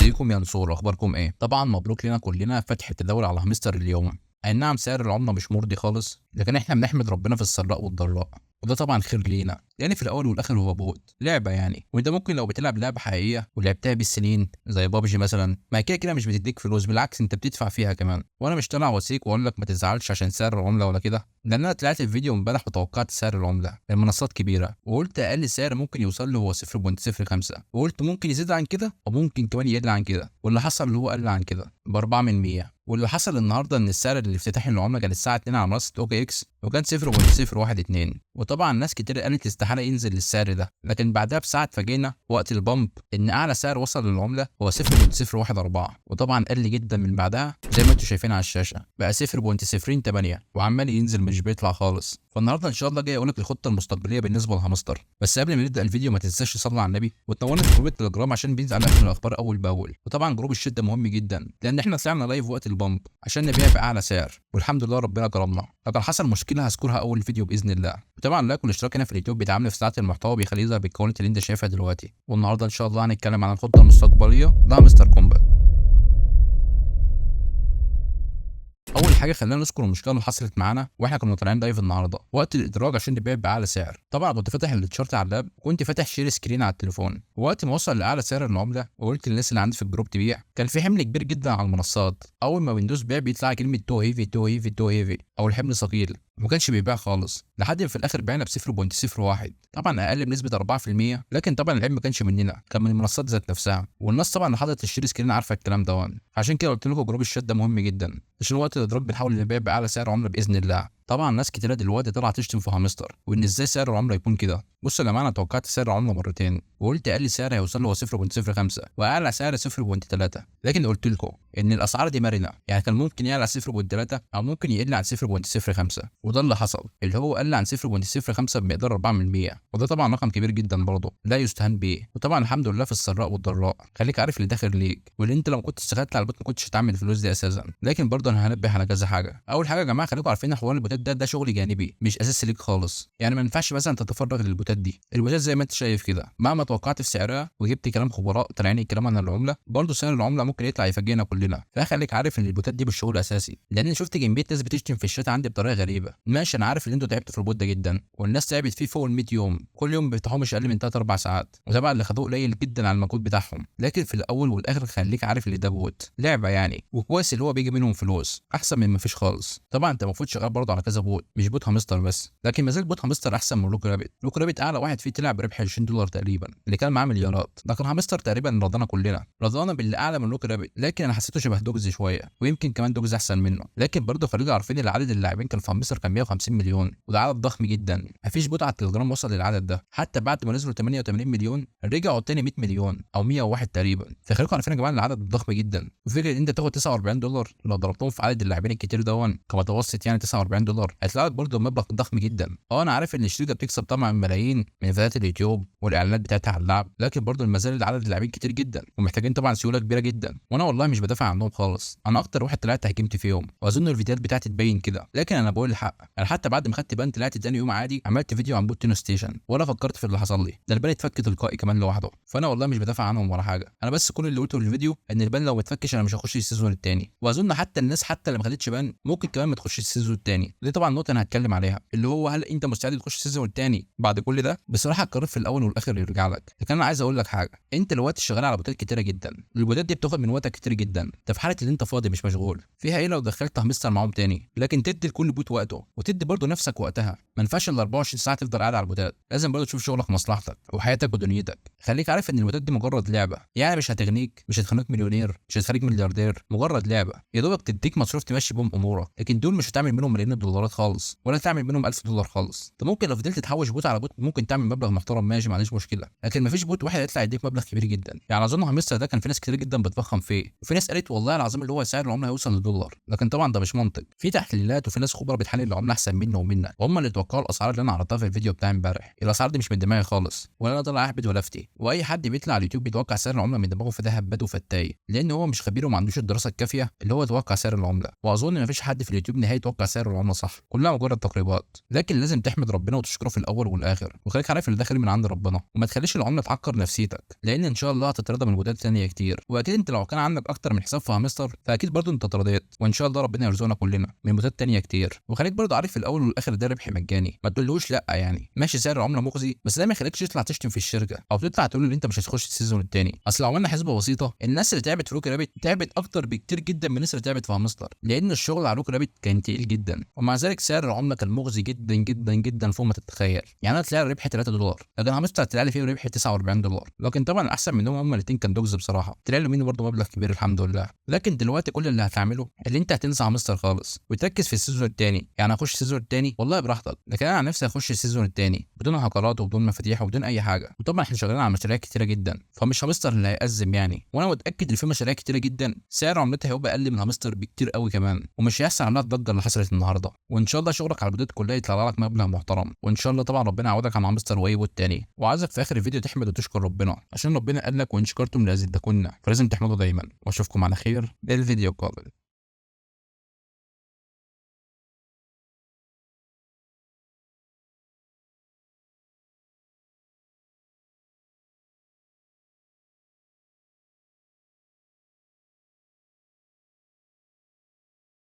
ازيكم يا نصور، اخباركم ايه؟ طبعا مبروك لنا كلنا فتح التداول على هامستر اليوم. اي نعم سعر العمله مش مرضي خالص، لكن احنا بنحمد ربنا في السراء والضراء، وده طبعا خير لينا، لان في الاول والاخر هو بوت لعبه يعني. وانت ممكن لو بتلعب لعبه حقيقيه ولعبتها بالسنين زي بابجي مثلا، ما كده كده مش بتديك فلوس، بالعكس انت بتدفع فيها كمان. وانا مش طالع واسيك واقول لك ما تزعلش عشان سعر العمله ولا كده، لان انا طلعت في فيديو امبارح وتوقعت سعر العمله المنصات كبيره، وقلت اقل سعر ممكن يوصل له هو 0.05، وقلت ممكن يزيد عن كده وممكن كمان يقل عن كده، واللي حصل اللي هو قل عن كده ب4%. واللي حصل النهارده ان السعر الافتتاحي للعمله كان الساعه 2 على منصه اوكي اكس، وكان 0.012. وطبعا ناس كتير قالت استحاله ينزل للسعر ده، لكن بعدها بساعه اتفاجئنا وقت البامب ان اعلى سعر وصل للعمله هو 0.014، وطبعا قل جدا من بعدها زي ما انتم شايفين على الشاشه بقى 0.028، وعمال ينزل مش بيطلع خالص. فالنهارده ان شاء الله جاي اقول لك الخطه المستقبليه بالنسبه لهامستر. بس قبل ما نبدا الفيديو ما تنساش تصلي على النبي وتنورنا في جروب التليجرام عشان بينزل على اخر الاخبار اول باول. وطبعا جروب الشده مهم جدا لان احنا طلعنا لايف وقت البامب عشان نبيع باعلى سعر، والحمد لله ربنا كرمنا. لو كان حصل مشكله هذكرها اول فيديو باذن الله. وطبعا اللايك والاشتراك هنا في اليوتيوب بيدعمني في صناعه المحتوى، بيخليه يظهر بالكواليتي اللي انت شايفها دلوقتي. والنهارده ان شاء الله هنتكلم عن الخطه المستقبليه لهامستر كومبات. اول حاجه خلينا نذكر المشكله اللي حصلت معانا واحنا كنا طالعين لايف النهارده وقت الادراج عشان نبيع باعلى سعر. طبعا كنت فاتح التشارت على اللاب وكنت فاتح شير سكرين على التليفون، وقت ما وصل لاعلى سعر العمله وقلت للناس اللي عندي في الجروب تبيع، كان في حمل كبير جدا على المنصات. اول ما ويندوز بيع بيطلع كلمه تو هيفي تو هيفي تو هيفي او الحمل ثقيل، ما كانش بيبيع خالص لحد ما في الاخر بعنا ب 0.01، طبعا اقل بنسبه 4%. لكن طبعا العيب ما كانش مننا، كان من المنصات ذات نفسها، والناس طبعا اللي حضرت الشير سكرين عارفه الكلام ده. عشان كده قلت لكم جروب الشات ده مهم جدا عشان وقت الادراك بنحاول نبيع باعلى سعر عمله باذن الله. طبعا ناس كتيره دلوقتي طلعت تشتم في هامستر وان ازاي سعر العمله يكون كده. بصوا يا جماعه، انا توقعت سعر العمله مرتين وقلت اقل سعر هيوصل له 0.05 واعلى سعر 0.3، لكن قلت لكم ان الاسعار دي مرنه، يعني كان ممكن يعلى 0.3 او ممكن يقل عن 0.05، وده اللي حصل، اللي هو قل عن 0.05 بمقدار 4%، وده طبعا رقم كبير جدا برضه لا يستهان بيه. وطبعا الحمد لله في السراء والضراء، خليك عارف اللي داخل ليك، واللي انت لو كنت اشتغلت على البوت ما كنتش هتعمل الفلوس دي اساسا. لكن برضه انا هنبه على كذا حاجه. اول حاجه يا جماعه خليكم عارفين حوار البوتات ده شغل جانبي مش اساسي ليك خالص، يعني ما ينفعش مثلا تتفرغ للبوتات دي. البوتات زي ما انت شايف كده مهما توقعت في سعرها وجبت كلام خبراء طالعين الكلام عن العمله، برضه سعر العمله ممكن يطلع يفاجئنا كلنا. فخليك عارف ان البوتات دي بالشغل اساسي، لان انا شفت كميه ناس بتشتم في الشات عندي بطريقه غريبه. ماشي انا عارف ان انتوا تعبتوا في البوت ده جدا، والناس تعبت فيه فوق ال 100 يوم، كل يوم بيفتحوه مش اقل من 3 4 ساعات، وطبعا اللي خدوه قليل جدا على المجهود بتاعهم. لكن في الاول والاخر خليك عارف ان ده بوت لعبه يعني، وكويس اللي هو بيجي منهم فلوس احسن من ما فيش خالص. طبعا انت المفروض شغال برضه على كذا بوت مش بوت هامستر بس، لكن ما زال بوت هامستر احسن من لوك رابت. لوك رابت اعلى واحد فيه طلع بربح $20 تقريبا، اللي كان معاه مليارات، لكن هامستر تقريبا رضانا كلنا، رضانا باللي اعلى من لوك رابت، لكن انا حسيته شبه دوجز شويه، ويمكن كمان دوجز احسن منه. لكن برضه خلينا عارفين ان عدد اللاعبين كان في هامستر كان 150 مليون، وده عدد ضخم جدا. مفيش بوت على التليجرام وصل للعدد ده، حتى بعد ما نزلوا 88 مليون رجعوا تاني 100 مليون او 101 تقريبا. فخليكم عارفين يا جماعه العدد ضخم جدا، وفكره ان انت تاخد $49 لو ضربتهم في عدد اللاعبين الكتير ده كمتوسط يعني $49 هيطلع لك برضه مبلغ ضخم جدا. انا عارف ان الشركه بتكسب طبعا ملايين من فيديوهات اليوتيوب والاعلانات بتاعتها على اللعب، لكن برضه المازال عدد اللاعبين كتير جدا ومحتاجين طبعا سيوله كبيره جدا. وانا والله مش بدافع عنهم خالص، انا اكتر واحد طلعت هجمت فيهم، واظن الفيديوهات بتاعتي تبين كده، لكن انا بقول الحق. انا حتى بعد ما خدت بان طلعت تاني يوم عادي عملت فيديو عن بوت تينو ستيشن، ولا فكرت في اللي حصل لي، ده البان اتفك تلقائي كمان لوحده. فانا والله مش بدافع عنهم ولا حاجه، انا بس كل اللي قلته في الفيديو ان البان لو ما اتفكش انا مش هخش السيزون الثاني، واظن حتى الناس حتى اللي ما خدتش بان ممكن كمان ما تخش السيزون الثاني. دي طبعا نقطه انا هتكلم عليها، اللي هو هل انت مستعد تخش السيزون الثاني بعد كل ده؟ بصراحه القرار في الاول والاخر يرجع لك. لكن انا عايز اقول لك حاجه، انت دلوقتي شغال على بوتات كتيره جدا، البوتات دي بتاخد من وقتك كتير جدا، ده في حاله ان انت فاضي مش مشغول فيها ايه لو دخلت هامستر معاهم تاني. لكن تدي لكل بوت وقته وتدي برضه نفسك وقتها، ما ينفعش ال 24 ساعه تفضل قاعد على البوتات، لازم برضه تشوف شغلك ومصلحتك وحياتك ودنيتك. خليك عارف ان البوتات دي مجرد لعبه، يعني مش هتغنيك، مش هتخليك مليونير، مش هتخليك ملياردير، مجرد لعبه يا دوبك تديك مصروف تمشي بهم امورك. لكن دول مش هتعمل منهم ملايين الدولارات خالص، ولا تعمل منهم $1000 خالص. انت ممكن لو فضلت تحوش بوت على بوت ممكن تعمل مبلغ محترم ماشي ما عنديش مشكله، لكن مفيش بوت واحد يطلع يديك مبلغ كبير جدا. يعني اظن هامستر ده كان في ناس كتير جدا بتفخم فيه، وفي ناس قالت والله العظيم اللي هو سعر العمله هيوصل للدولار، لكن طبعا ده مش منطق. في تحليلات وفي ناس خبراء بتحلل العمله احسن مني ومنك، وهم اللي توقعوا الاسعار اللي انا عرضتها في الفيديو بتاع امبارح. الاسعار دي مش من دماغي خالص، ولا انا طالع اهبد ولا افتي، واي حد بيطلع على اليوتيوب بيتوقع سعر العمله من دماغه فده هباد وفتاي، لان هو مش خبير وما عندوش الدراسه الكافيه اللي هو يتوقع سعر العمله. واظن مفيش حد في اليوتيوب نهائي يتوقع سعر العمله صح، كلها مجرد تقريبات، لكن لازم تحمد ربنا وتشكره في الاول والاخر، وخليك عارف ان ده خير من عند ربنا، وما تخليش العمله تعكر نفسيتك، لان ان شاء الله هتترضى من بدات تانية كتير. واكيد انت لو كان عندك اكتر من حساب في هامستر فاكيد برضو انت اترضيت، وان شاء الله ربنا يرزقنا كلنا من بدات تانية كتير. وخليك برضو عارف في الاول والاخر ده ربح مجاني، ما تقولوش لا، يعني ماشي سعر العمله مغزي، بس ده ما يخليكش تطلع تشتم في الشركه او تطلع تقول ان انت مش هتخش السيزون التاني. اصل لو عملنا حسبه بسيطه، الناس اللي تعبت في روكي رابت تعبت اكتر بكتير جدا من الناس اللي تعبت في هامستر، لان الشغل على روكي رابت كان تقيل جدا، ومع ذلك سعر العمله كان مغزي جدا جدا جدا فوق ما تتخيل. يعني انا طلع لي ربح 3 دولار، لكن هامستر طلع لي فيه ربح 49 دولار، لكن طبعا الاحسن منهم هما الاثنين كان دوجز بصراحه، طلع له منه برضه مبلغ كبير الحمد لله. لكن دلوقتي كل اللي هتعمله اللي انت هتنسى هامستر خالص وتركز في السيزون الثاني. يعني اخش السيزون الثاني والله براحتك، لكن انا عن نفسي اخش السيزون الثاني بدون هكرات وبدون مفاتيح وبدون اي حاجه. وطبعا احنا شغالين على مشاريع كتيره جدا، فمش هامستر اللي هيأزم يعني، وانا متاكد ان في مشاريع كتيره جدا سعر عملتها هيبقى اقل من هامستر بكتير قوي كمان، ومش هيحصل عليها الضجه اللي حصلت النهارده. وان شاء الله شغلك على البيضات كلها يطلع لك مبلغ محترم، وان شاء الله طبعا ربنا يعوضك عن هامستر وايبو التاني. وعايزك في اخر الفيديو تحمد وتشكر ربنا، عشان ربنا قال لك وان شكرتم لازيدكن، فلازم تحمده دايما. واشوفكم على خير الفيديو القادم.